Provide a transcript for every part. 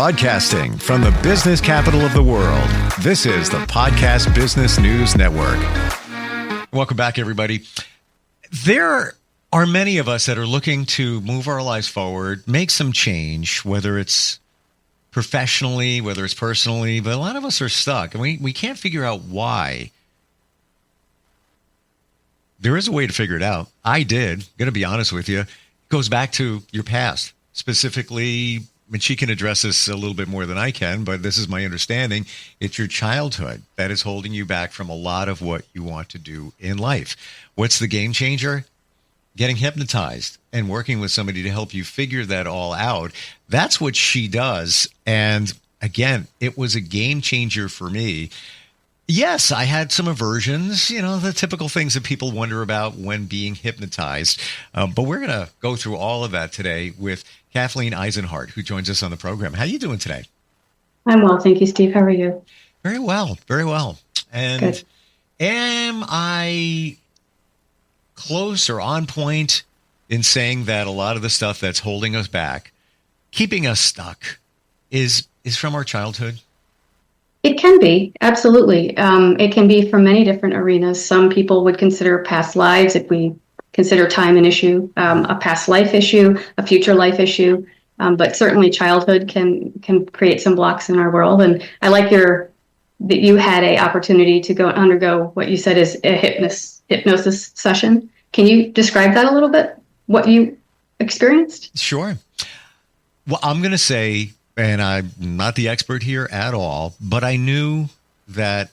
Broadcasting from the business capital of the world, this is the Podcast Business News Network. Welcome back, everybody. There are many of us that are looking to move our lives forward, make some change, whether it's professionally, whether it's personally, but a lot of us are stuck and we can't figure out why. There is a way to figure it out. I did. Going to be honest with you. It goes back to your past. Specifically, and she can address this a little bit more than I can, but this is my understanding. It's your childhood that is holding you back from a lot of what you want to do in life. What's the game changer? Getting hypnotized and working with somebody to help you figure that all out. That's what she does. And again, it was a game changer for me. Yes, I had some aversions, the typical things that people wonder about when being hypnotized. But we're going to go through all of that today with Kathleen Isenhart, who joins us on the program. How are you doing today? I'm well. Thank you, Steve. How are you? Very well. Very well. And Good. Am I close or on point in saying that a lot of the stuff that's holding us back, keeping us stuck, is from our childhood? It can be, absolutely. It can be from many different arenas. Some people would consider past lives, if we consider time an issue, a past life issue, a future life issue. But certainly childhood can create some blocks in our world. And I like that you had an opportunity to go undergo what you said is a hypnosis session. Can you describe that a little bit, what you experienced? Sure. Well, I'm going to say, and I'm not the expert here at all, but I knew that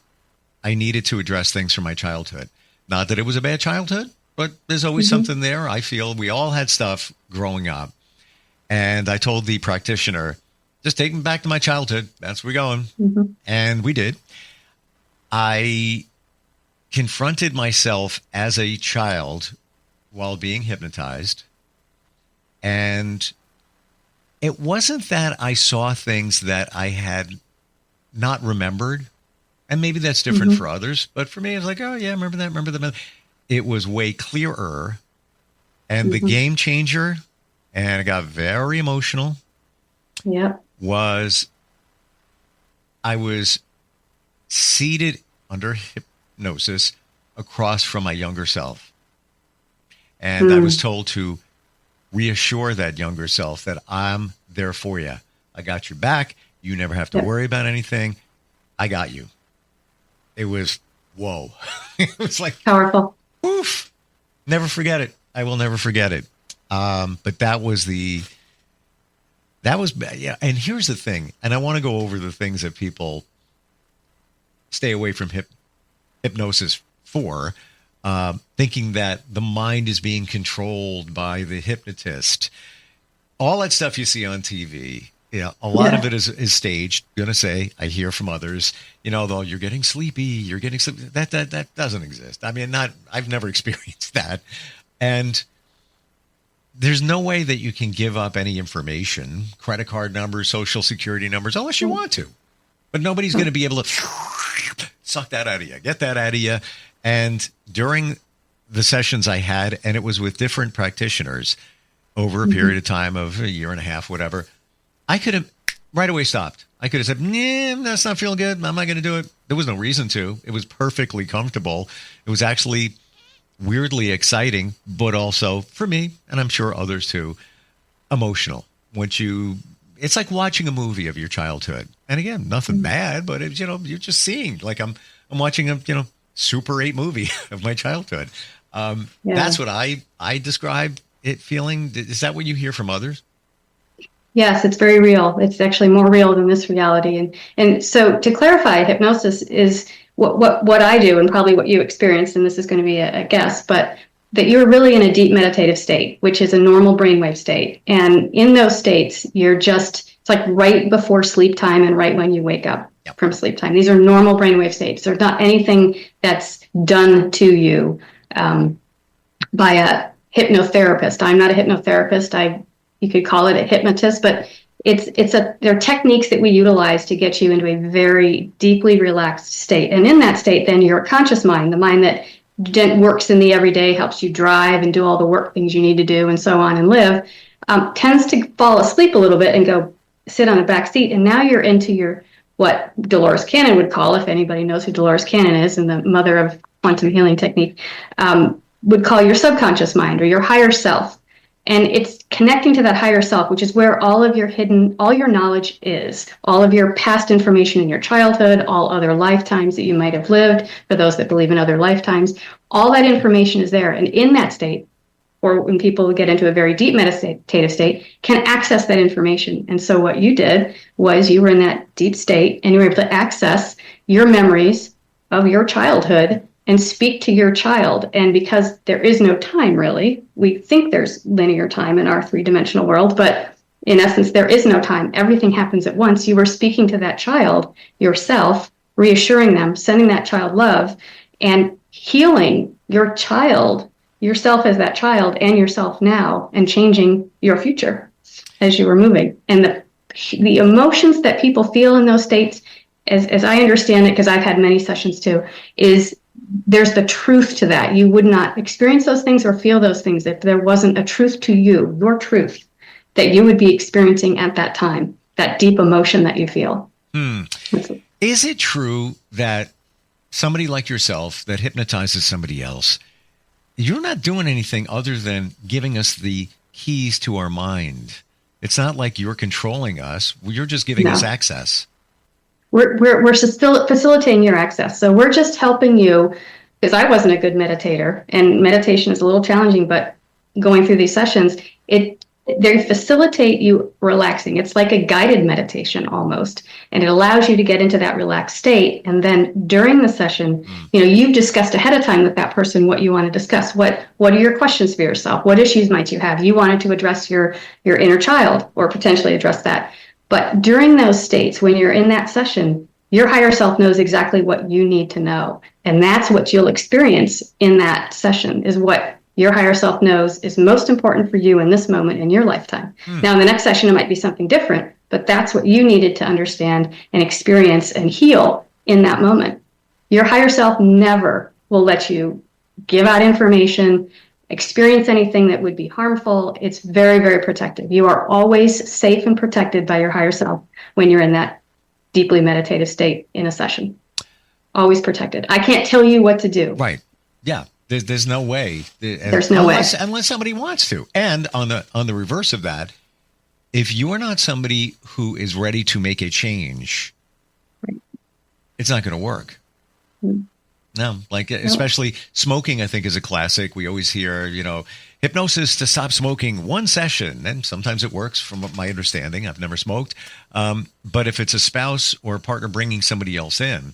I needed to address things from my childhood. Not that it was a bad childhood, but there's always something there. I feel we all had stuff growing up. And I told the practitioner, just take me back to my childhood. That's where we're going. And we did. I confronted myself as a child while being hypnotized. And it wasn't that I saw things that I had not remembered. And maybe that's different for others. But for me, it was like, oh, yeah, remember that. It was way clearer. And the game changer, and I got very emotional, was I was seated under hypnosis across from my younger self. And I was told to reassure that younger self that I'm there for you. I got your back. You never have to worry about anything. I got you. It was, whoa. It was like Powerful. Oof. Never forget it. I will never forget it. But that was, and here's the thing. And I want to go over the things that people stay away from hypnosis for. Thinking that the mind is being controlled by the hypnotist. All that stuff you see on TV, a lot of it is staged. I'm going to say, I hear from others, though you're getting sleepy, that doesn't exist. I mean, I've never experienced that. And there's no way that you can give up any information, credit card numbers, social security numbers, unless you want to. But nobody's going to be able to suck that out of you, get that out of you. And during the sessions I had, and it was with different practitioners over a period of time of a year and a half, whatever, I could have right away stopped. I could have said, nah, that's not feeling good. I'm not going to do it. There was no reason to. It was perfectly comfortable. It was actually weirdly exciting, but also for me, and I'm sure others too, emotional. It's like watching a movie of your childhood. And again, nothing bad, but it's, you're just seeing, like I'm watching a, Super 8 movie of my childhood. That's what I describe it feeling. Is that what you hear from others? Yes, it's very real. It's actually more real than this reality. And so to clarify, hypnosis is what I do and probably what you experienced, and this is going to be a guess, but that you're really in a deep meditative state, which is a normal brainwave state. And in those states, it's like right before sleep time and right when you wake up from sleep time. These are normal brainwave states. There's not anything that's done to you by a hypnotherapist. I'm not a hypnotherapist. You could call it a hypnotist, but there are techniques that we utilize to get you into a very deeply relaxed state. And in that state, then your conscious mind, the mind that works in the everyday, helps you drive and do all the work things you need to do and so on and live, tends to fall asleep a little bit and go sit on a back seat, and now you're into your, what Dolores Cannon would call, if anybody knows who Dolores Cannon is, and the mother of quantum healing technique, would call your subconscious mind or your higher self. And it's connecting to that higher self, which is where all your knowledge is, all of your past information in your childhood, all other lifetimes that you might have lived, for those that believe in other lifetimes, all that information is there. And in that state, or when people get into a very deep meditative state, can access that information. And so what you did was you were in that deep state and you were able to access your memories of your childhood and speak to your child. And because there is no time, really, we think there's linear time in our three-dimensional world, but in essence, there is no time. Everything happens at once. You were speaking to that child yourself, reassuring them, sending that child love, and healing your child, yourself as that child, and yourself now, and changing your future as you were moving. And the emotions that people feel in those states, as I understand it, because I've had many sessions too, is there's the truth to that. You would not experience those things or feel those things if there wasn't a truth to you, your truth, that you would be experiencing at that time, that deep emotion that you feel. Is it true that somebody like yourself that hypnotizes somebody else, you're not doing anything other than giving us the keys to our mind? It's not like you're controlling us. You're just giving us access. We're still facilitating your access. So we're just helping you, because I wasn't a good meditator, and meditation is a little challenging, but going through these sessions, they facilitate you relaxing. It's like a guided meditation almost, and it allows you to get into that relaxed state. And then during the session, you've discussed ahead of time with that person what you want to discuss. What are your questions for yourself? What issues might you have? You wanted to address your inner child, or potentially address that. But during those states, when you're in that session, your higher self knows exactly what you need to know. And that's what you'll experience in that session, is what your higher self knows is most important for you in this moment in your lifetime. Now, in the next session, it might be something different, but that's what you needed to understand and experience and heal in that moment. Your higher self never will let you give out information, experience anything that would be harmful. It's very, very protective. You are always safe and protected by your higher self when you're in that deeply meditative state in a session. Always protected. I can't tell you what to do. Right. Yeah. There's no way. There's no way. Unless somebody wants to. And on the reverse of that, if you're not somebody who is ready to make a change, it's not going to work. No, especially smoking, I think, is a classic. We always hear, hypnosis to stop smoking, one session. And sometimes it works from my understanding. I've never smoked. But if it's a spouse or a partner bringing somebody else in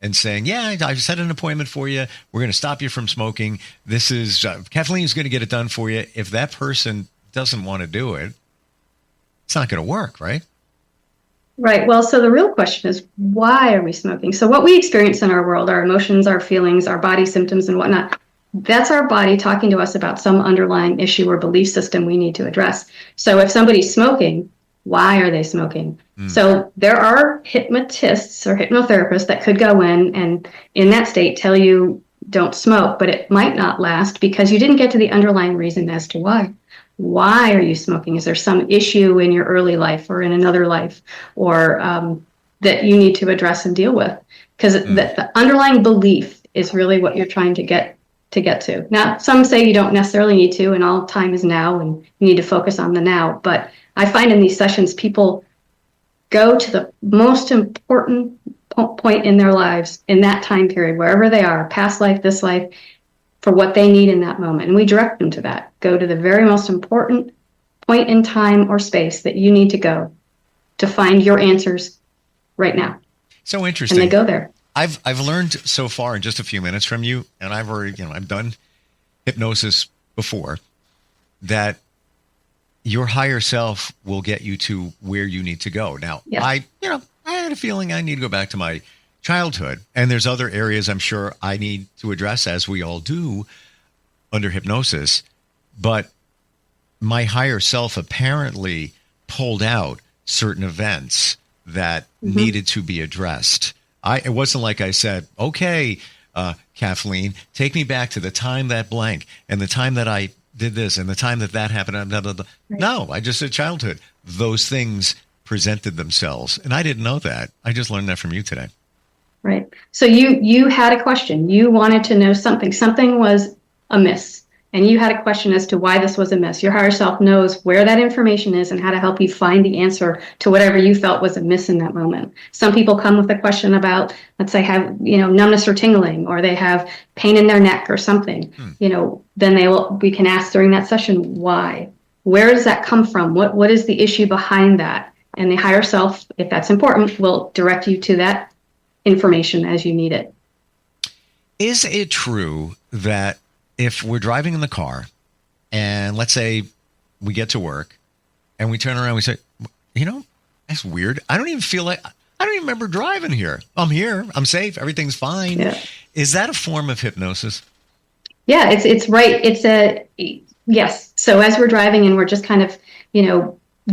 and saying, yeah, I've set an appointment for you, we're going to stop you from smoking. This is Kathleen is going to get it done for you. If that person doesn't want to do it, it's not going to work, right? Right. Well, so the real question is, why are we smoking? So what we experience in our world, our emotions, our feelings, our body symptoms and whatnot, that's our body talking to us about some underlying issue or belief system we need to address. So if somebody's smoking, why are they smoking? So there are hypnotists or hypnotherapists that could go in and in that state tell you don't smoke, but it might not last because you didn't get to the underlying reason as to why. Why are you smoking? Is there some issue in your early life or in another life or that you need to address and deal with? Because the underlying belief is really what you're trying to get to. Now, some say you don't necessarily need to, and all time is now, and you need to focus on the now. But I find in these sessions, people go to the most important point in their lives in that time period, wherever they are, past life, this life, for what they need in that moment. And we direct them to that. Go to the very most important point in time or space that you need to go to find your answers right now. So interesting. And they go there. I've learned so far in just a few minutes from you, and I've already, I've done hypnosis before, that your higher self will get you to where you need to go. Now, yes. I had a feeling I need to go back to my childhood, and there's other areas I'm sure I need to address, as we all do under hypnosis, but my higher self apparently pulled out certain events that needed to be addressed. It wasn't like I said, okay, Kathleen, take me back to the time that blank and the time that I did this and the time that happened. Blah, blah, blah. Right. No, I just said childhood. Those things presented themselves. And I didn't know that. I just learned that from you today. Right. So you had a question. You wanted to know something. Something was amiss. And you had a question as to why this was amiss. Your higher self knows where that information is and how to help you find the answer to whatever you felt was amiss in that moment. Some people come with a question about, let's say, have numbness or tingling, or they have pain in their neck or something. Then we can ask during that session, why? Where does that come from? What is the issue behind that? And the higher self, if that's important, will direct you to that information as you need it. Is it true that if we're driving in the car and let's say we get to work and we turn around and we say, that's weird. I don't even remember driving here. I'm here. I'm safe. Everything's fine. Yeah. Is that a form of hypnosis? Yeah, it's right. Yes. So as we're driving and we're just kind of,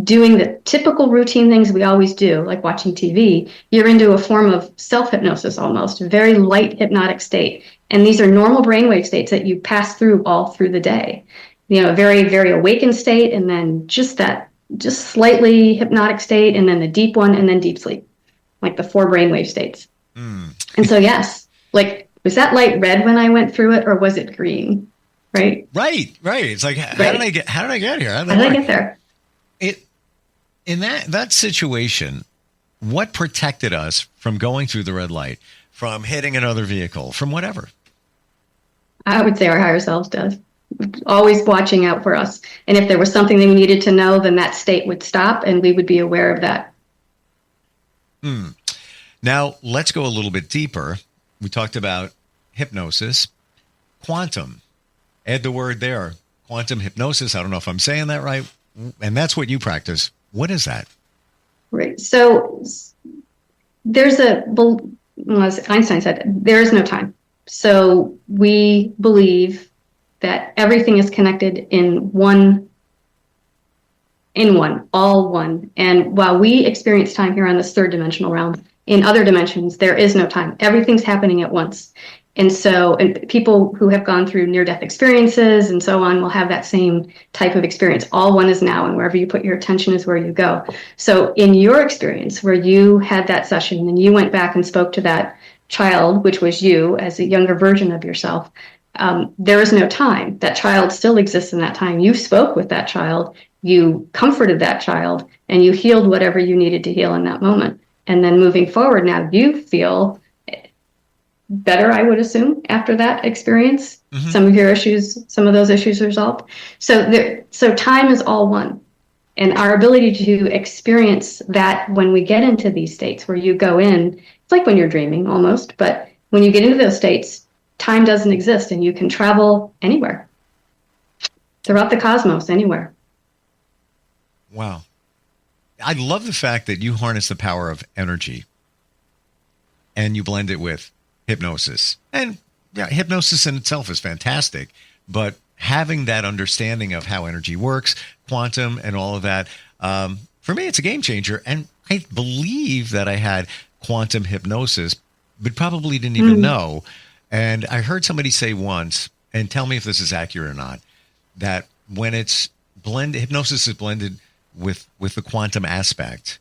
doing the typical routine things we always do, like watching TV, you're into a form of self-hypnosis almost, a very light hypnotic state. And these are normal brainwave states that you pass through all through the day. A very, very awakened state, and then just slightly hypnotic state, and then the deep one, and then deep sleep, like the 4 brainwave states. And so, yes, like, was that light red when I went through it, or was it green? Right. It's like, how did I get here? How did I get there? In that situation, what protected us from going through the red light, from hitting another vehicle, from whatever? I would say our higher selves does. Always watching out for us. And if there was something that we needed to know, then that state would stop and we would be aware of that. Now, let's go a little bit deeper. We talked about hypnosis, quantum. Add the word there, quantum hypnosis. I don't know if I'm saying that right. And that's what you practice. What is that? Right. So there's as Einstein said, there is no time. So we believe that everything is connected in one, all one. And while we experience time here on this 3rd dimensional realm, in other dimensions, there is no time. Everything's happening at once. And people who have gone through near-death experiences and so on will have that same type of experience. All one is now, and wherever you put your attention is where you go. So in your experience, where you had that session and you went back and spoke to that child, which was you as a younger version of yourself, there is no time. That child still exists in that time. You spoke with that child, you comforted that child, and you healed whatever you needed to heal in that moment. And then moving forward, now you feel better, I would assume, after that experience. Mm-hmm. Some of those issues resolved. So time is all one. And our ability to experience that when we get into these states where you go in, it's like when you're dreaming almost, but when you get into those states, time doesn't exist and you can travel anywhere, throughout the cosmos, anywhere. Wow. I love the fact that you harness the power of energy and you blend it with hypnosis. And yeah, hypnosis in itself is fantastic, but having that understanding of how energy works, quantum and all of that, for me, it's a game changer. And I believe that I had quantum hypnosis, but probably didn't even know. And I heard somebody say once, and tell me if this is accurate or not, that when it's blended, hypnosis is blended with the quantum aspect,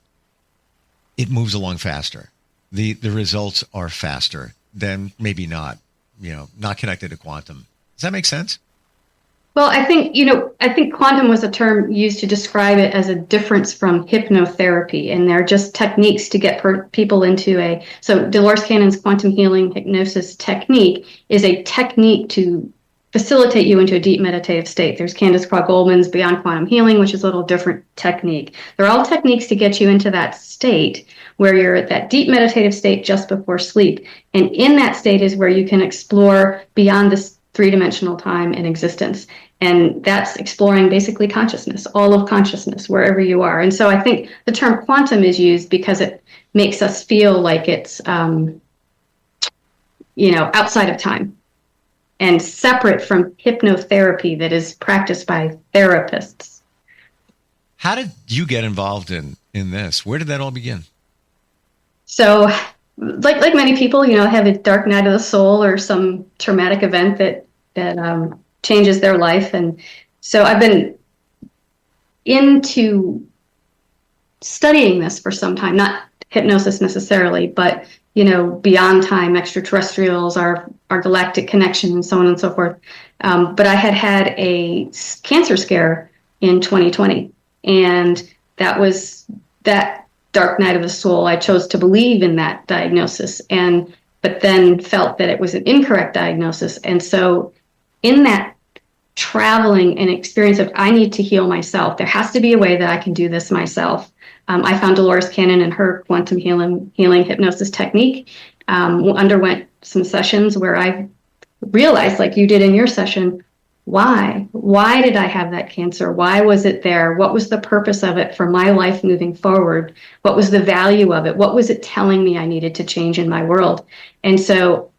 it moves along faster. The results are faster than maybe not connected to quantum. Does that make sense? Well, I think quantum was a term used to describe it as a difference from hypnotherapy, and they're just techniques to get people into so Dolores Cannon's quantum healing hypnosis technique is a technique to facilitate you into a deep meditative state. There's Candace Craw Goldman's Beyond Quantum Healing, which is a little different technique. They're all techniques to get you into that state where you're at that deep meditative state just before sleep. And in that state is where you can explore beyond this 3-dimensional time and existence. And that's exploring basically consciousness, all of consciousness, wherever you are. And so I think the term quantum is used because it makes us feel like it's, outside of time and separate from hypnotherapy that is practiced by therapists. How did you get involved in this? Where did that all begin? So, like many people, have a dark night of the soul or some traumatic event that changes their life. And so I've been into studying this for some time, not hypnosis necessarily, but, beyond time, extraterrestrials, our galactic connection, and so on and so forth. But I had a cancer scare in 2020, and that was that dark night of the soul. I chose to believe in that diagnosis, but then felt that it was an incorrect diagnosis. And so in that traveling and experience of, I need to heal myself, there has to be a way that I can do this myself. I found Dolores Cannon and her quantum healing hypnosis technique, underwent some sessions where I realized, like you did in your session, why did I have that cancer? Why was it there? What was the purpose of it for my life moving forward? What was the value of it? What was it telling me I needed to change in my world? And so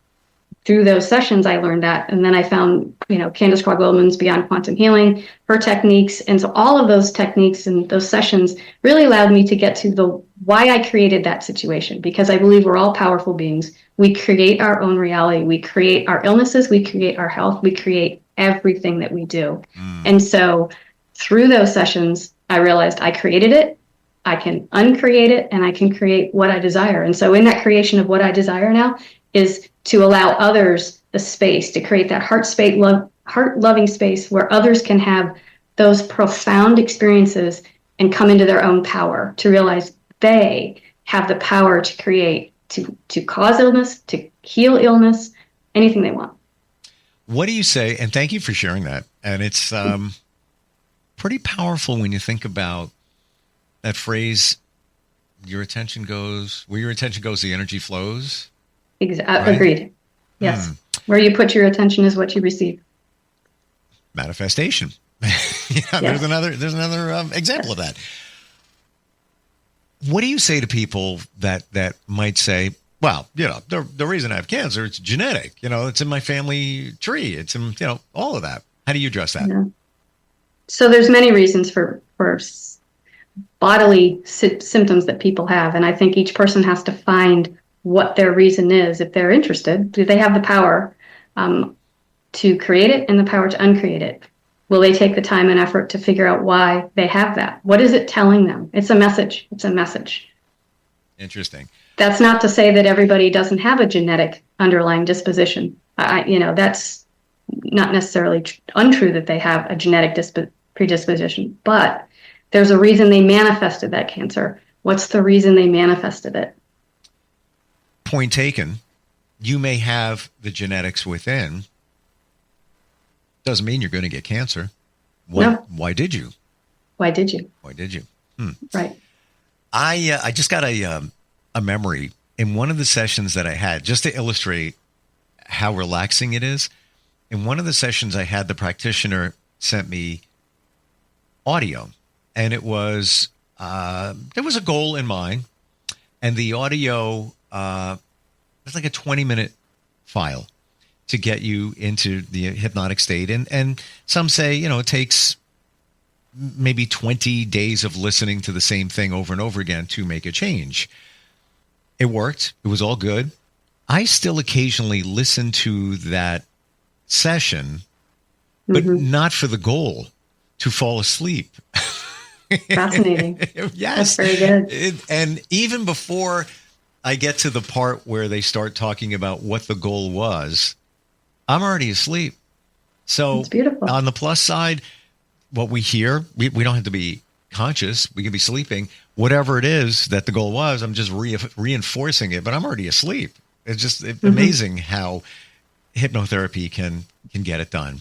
through those sessions, I learned that. And then I found, Candace Crog-Wilman's Beyond Quantum Healing, her techniques. And so all of those techniques and those sessions really allowed me to get to the why I created that situation, because I believe we're all powerful beings. We create our own reality. We create our illnesses. We create our health. We create everything that we do. And so through those sessions, I realized I created it. I can uncreate it, and I can create what I desire. And so in that creation of what I desire now is to allow others the space to create that heart-loving space where others can have those profound experiences and come into their own power, to realize they have the power to create, to cause illness, to heal illness, anything they want. What do you say? And thank you for sharing that. And it's pretty powerful when you think about that phrase, where your attention goes, the energy flows. Right? Agreed. Yes. Where you put your attention is what you receive. Manifestation. Yes. There's another example of that. What do you say to people that might say, well, the reason I have cancer, it's genetic, it's in my family tree, it's in, all of that. How do you address that? Yeah. So there's many reasons for bodily symptoms that people have. And I think each person has to find what their reason is. If they're interested, do they have the power to create it and the power to uncreate it? Will they take the time and effort to figure out why they have that? What is it telling them? It's a message. It's a message. Interesting. That's not to say that everybody doesn't have a genetic underlying disposition. That's not necessarily untrue that they have a genetic predisposition, but there's a reason they manifested that cancer. What's the reason they manifested it? Point taken. You may have the genetics within. Doesn't mean you're going to get cancer. No. Why did you? Why did you? Right. I just got a memory in one of the sessions that I had, just to illustrate how relaxing it is. In one of the sessions I had, the practitioner sent me audio, and it was there was a goal in mind, and the audio it's like a 20-minute file to get you into the hypnotic state. And some say, it takes maybe 20 days of listening to the same thing over and over again to make a change. It worked. It was all good. I still occasionally listen to that session, but not for the goal to fall asleep. Fascinating. Yes. That's very good. And even before I get to the part where they start talking about what the goal was, I'm already asleep. So it's beautiful. On the plus side, what we hear, we don't have to be conscious. We can be sleeping. Whatever it is that the goal was, I'm just reinforcing it, but I'm already asleep. It's just amazing how hypnotherapy can get it done.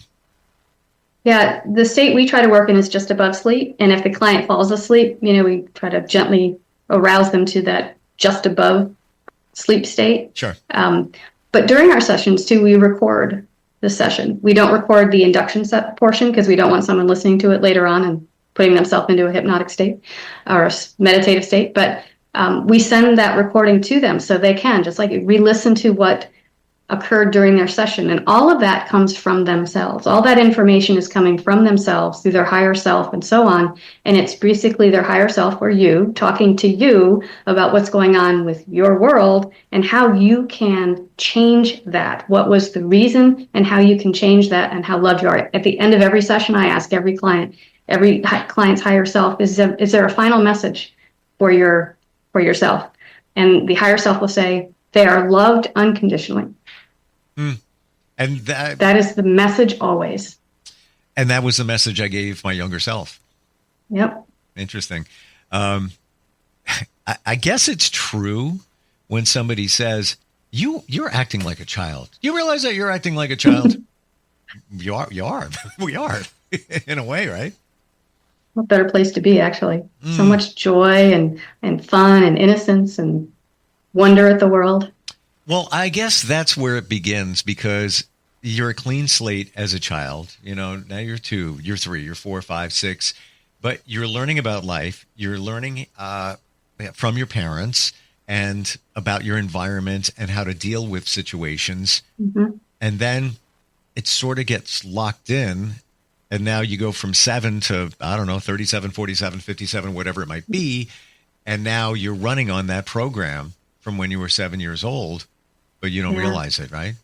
Yeah, the state we try to work in is just above sleep. And if the client falls asleep, we try to gently arouse them to that just above sleep state. Sure. But during our sessions, too, we record the session. We don't record the induction set portion because we don't want someone listening to it later on and putting themselves into a hypnotic state or a meditative state. But we send that recording to them so they can, just like re-listen to what occurred during their session. And all of that comes from themselves. All that information is coming from themselves through their higher self and so on. And it's basically their higher self, or you, talking to you about what's going on with your world and how you can change that. What was the reason and how you can change that and how loved you are. At the end of every session, I ask every client's higher self, is there a final message for yourself. And the higher self will say, they are loved unconditionally. Mm. And that is the message always. And that was the message I gave my younger self. Yep. Interesting. I guess it's true when somebody says, you're acting like a child. You realize that you're acting like a child? You are. We are, in a way, right? What better place to be, actually. So much joy and fun and innocence and wonder at the world. Well, I guess that's where it begins, because you're a clean slate as a child. Now you're 2, you're 3, you're 4, 5, 6, but you're learning about life. You're learning from your parents and about your environment and how to deal with situations. Mm-hmm. And then it sort of gets locked in. And now you go from 7 to, 37, 47, 57, whatever it might be. And now you're running on that program from when you were 7 years old, but you don't realize it, right?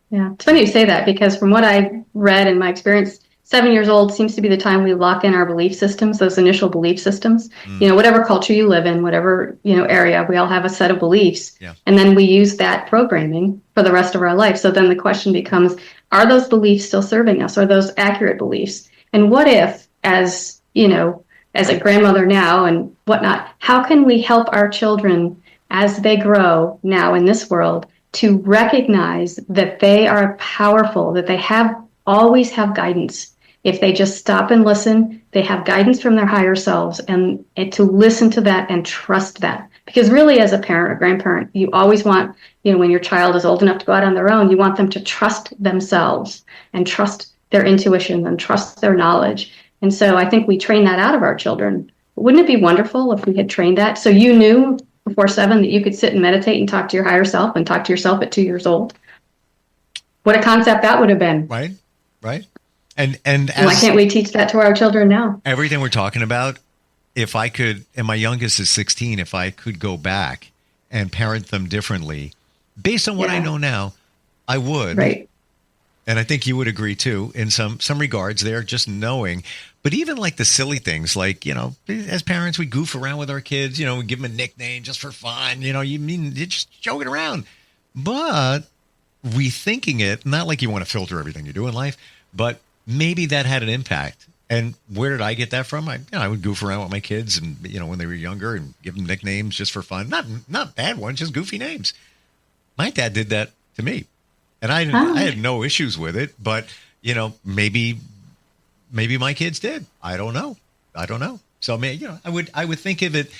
Yeah. It's funny you say that, because from what I read in my experience, 7 years old seems to be the time we lock in our belief systems, those initial belief systems. Whatever culture you live in, whatever, area, we all have a set of beliefs. Yeah. And then we use that programming for the rest of our life. So then the question becomes, are those beliefs still serving us? Are those accurate beliefs? And what if, as a grandmother now and whatnot, how can we help our children as they grow now in this world to recognize that they are powerful, that they always have guidance? If they just stop and listen, they have guidance from their higher selves, and to listen to that and trust that. Because really, as a parent or grandparent, you always want, when your child is old enough to go out on their own, you want them to trust themselves and trust their intuition and trust their knowledge. And so I think we train that out of our children. Wouldn't it be wonderful if we had trained that? So you knew before 7 that you could sit and meditate and talk to your higher self and talk to yourself at 2 years old. What a concept that would have been. Right. And why can't we teach that to our children now? Everything we're talking about, if I could, and my youngest is 16, if I could go back and parent them differently, based on what I know now, I would. Right. And I think you would agree too, in some regards there, just knowing. But even like the silly things, like, as parents, we goof around with our kids, we give them a nickname just for fun, you're just joking around. But rethinking it, not like you want to filter everything you do in life, but maybe that had an impact. And where did I get that from? I would goof around with my kids and, when they were younger, and give them nicknames just for fun. Not bad ones, just goofy names. My dad did that to me. And I had no issues with it, but, maybe my kids did. I don't know. So, I would think of it,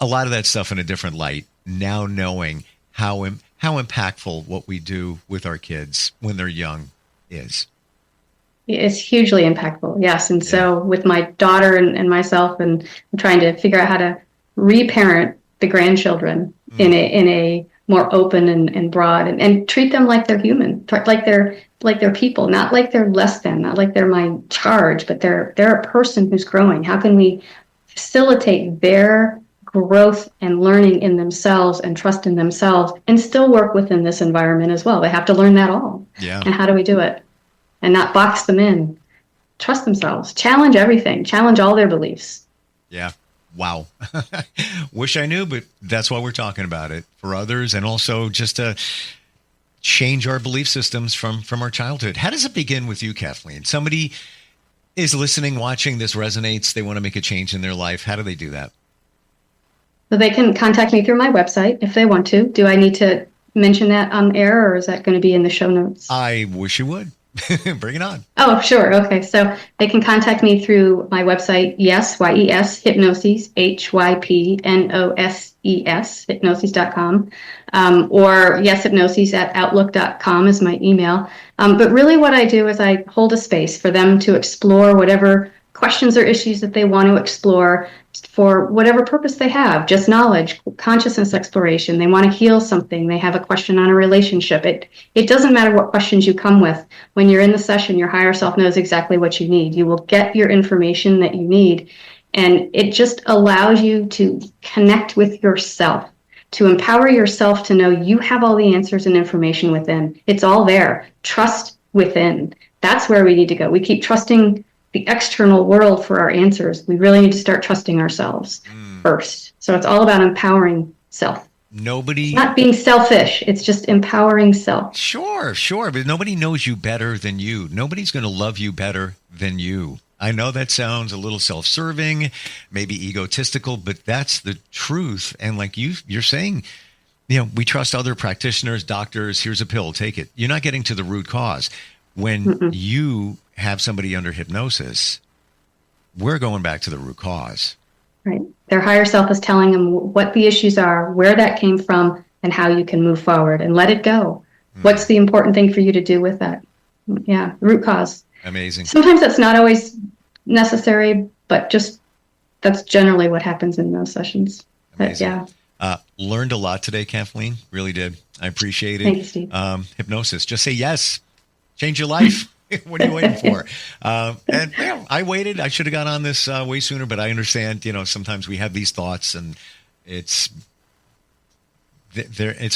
a lot of that stuff in a different light now, knowing how impactful what we do with our kids when they're young is. It's hugely impactful, yes. And so with my daughter and myself, and I'm trying to figure out how to reparent the grandchildren in a more open and broad, and treat them like they're human, like they're people, not like they're less than, not like they're my charge, but they're a person who's growing. How can we facilitate their growth and learning in themselves and trust in themselves, and still work within this environment as well? They have to learn that all. Yeah. And how do we do it? And not box them in. Trust themselves. Challenge everything. Challenge all their beliefs. Yeah. Wow. Wish I knew, but that's why we're talking about it for others, and also just to change our belief systems from our childhood. How does it begin with you, Kathleen? Somebody is listening, watching, this resonates, they want to make a change in their life. How do they do that? So they can contact me through my website if they want to. Do I need to mention that on air, or is that going to be in the show notes? I wish you would. Bring it on. Oh, sure. Okay. So they can contact me through my website, YES, Y-E-S, Hypnoses, Hypnoses, hypnoses.com, or yeshypnoses@outlook.com is my email. But really what I do is I hold a space for them to explore whatever questions or issues that they want to explore for whatever purpose they have, just knowledge, consciousness exploration. They want to heal something. They have a question on a relationship. It doesn't matter what questions you come with. When you're in the session, your higher self knows exactly what you need. You will get your information that you need. And it just allows you to connect with yourself, to empower yourself to know you have all the answers and information within. It's all there. Trust within. That's where we need to go. We keep trusting the external world for our answers. We really need to start trusting ourselves first. So it's all about empowering self. Nobody, it's not being selfish. It's just empowering self. Sure. But nobody knows you better than you. Nobody's going to love you better than you. I know that sounds a little self-serving, maybe egotistical, but that's the truth. And like you're saying, we trust other practitioners, doctors. Here's a pill, take it. You're not getting to the root cause. When you have somebody under hypnosis, we're going back to the root cause. Right. Their higher self is telling them what the issues are, where that came from, and how you can move forward and let it go. What's the important thing for you to do with that? Yeah, the root cause. Amazing. Sometimes that's not always necessary, but just that's generally what happens in those sessions. Amazing. But yeah. Learned a lot today, Kathleen. Really did. I appreciate it. Thank you, Steve. Hypnosis. Just say yes. Change your life. What are you waiting for? And I waited. I should have got on this way sooner, but I understand, sometimes we have these thoughts and it's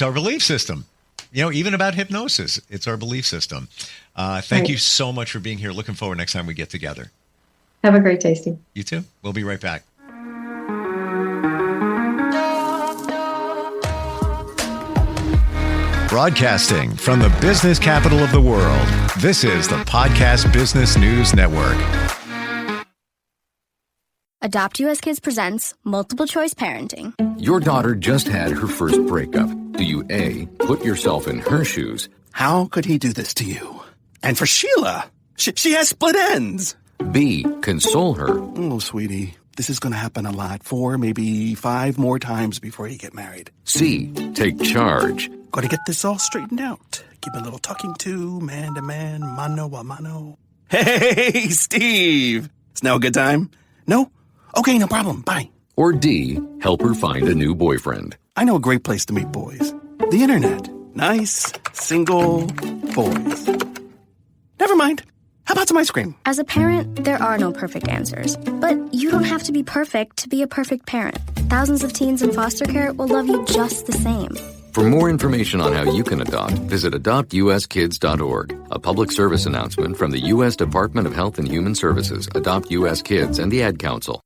our belief system. Even about hypnosis, it's our belief system. Thank you so much for being here. Looking forward next time we get together. Have a great day, Steve. You too. We'll be right back. Broadcasting from the business capital of the world, this is the Podcast Business News Network. Adopt US Kids presents Multiple Choice Parenting. Your daughter just had her first breakup. Do you A, put yourself in her shoes? How could he do this to you? And for Sheila, she has split ends. B, console her. Oh, sweetie, this is going to happen a lot. 4, maybe 5 more times before you get married. C, take charge. Got to get this all straightened out. Give a little talking to, man to man, mano a mano. Hey, Steve! It's now a good time? No? Okay, no problem. Bye. Or D, help her find a new boyfriend. I know a great place to meet boys. The internet. Nice, single boys. Never mind. How about some ice cream? As a parent, there are no perfect answers. But you don't have to be perfect to be a perfect parent. Thousands of teens in foster care will love you just the same. For more information on how you can adopt, visit adoptuskids.org. A public service announcement from the U.S. Department of Health and Human Services, Adopt U.S. Kids, and the Ad Council.